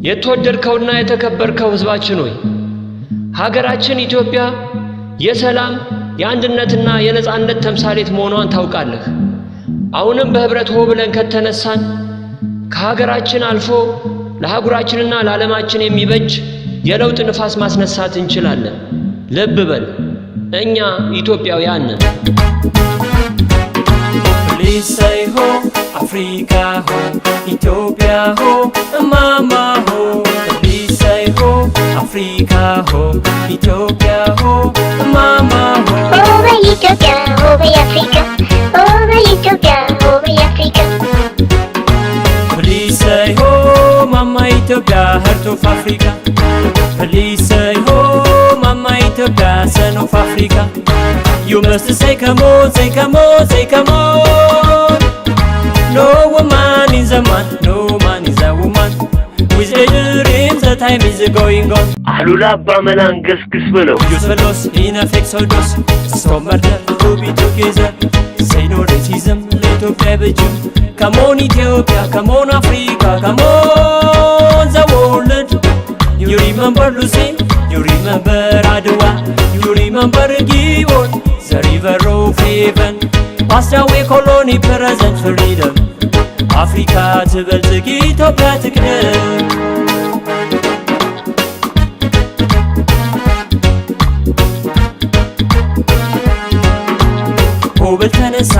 የተወደድከውና የተከበርከው ህዝባችን ሆይ ሀገራችን ኢትዮጵያ የሰላም የአንድነትና የነጻነት ተምሳሌት መሆኗን ታውቃለህ። አሁንም በህብረት ሆ ብለን ከተነሳን ከሀገራችን አልፎ ለሀገራችንና ለዓለማችን የሚበጅ የለውጥ ንፋስ ማስነሳት እንችላለን። ልብ በል እኛ ኢትዮጵያውያን ነን። Please say ho, Africa ho, Ethiopia ho, Mama ho. Please say ho, Africa ho, Ethiopia ho, Mama ho. Over Ethiopia, over Africa, over Ethiopia, over Africa. Please say ho, Mama Ethiopia, heart of Africa. Please say ho, Mama Ethiopia, son of Africa. You must say come on, say come on, say come on. No woman is a man, no man is a woman. With the dreams the time is going on. Alula bamalangas kisbelo. Use fellows in a fix or dos. Stop murder to be together. Say no racism, let up everything. Come on Ethiopia, come on Africa, come on the world. You remember Lucy, you remember Adwa, you remember Gibbon. The river of heaven passed away colony present freedom. Africa ትበልጽግ ኢትዮጵያ ትቅደም። ሆበል ተነሳ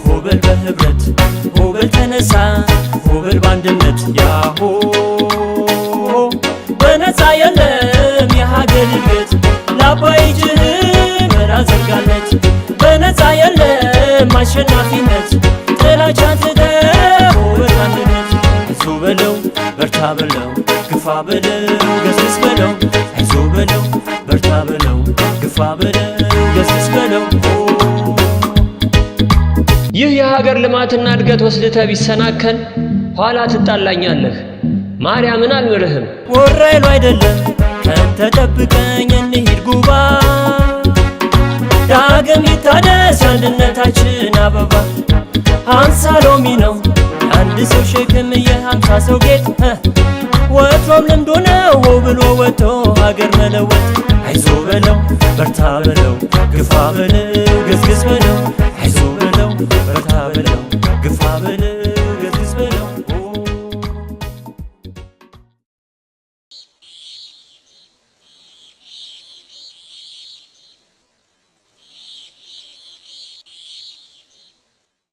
ሆበል በህብረት ሆበል ተነሳ ሆበል በአንድነት ያሆ በነፃ የለም የሀገር እድገት ለአባይ እጅህን ዘርጋለት በነፃ የለም አሸናፊነት ጥላቻ ትተህ ሆበል አንድነት አይዞ በለው በርታ በለው ግፋ በለው ገስግስ በለው አይዞ በለው በርታ በለው ግፋ በለው ገስግስ በለው። ይህ የሀገር ልማትና እድገት ወስደህ ቢሰናከል ኋላ ትጣላኛለህ። ማርያምን አልምርህም። ወራይሉ አይደለም ከንተ ጠብቀኝ እንሂድ ጉባ ዳግም ይታደስ አንድነታችን አበባ። 50 ሎሚ ነው አንድ ሰው ሸክም የ50 ሰው ጌጥ። ወትሮም ልምዱ ነው ሆ ብሎ ወጥቶ ሀገር መለወጥ። አይዞ በለው በርታ በለው ግፋ በለው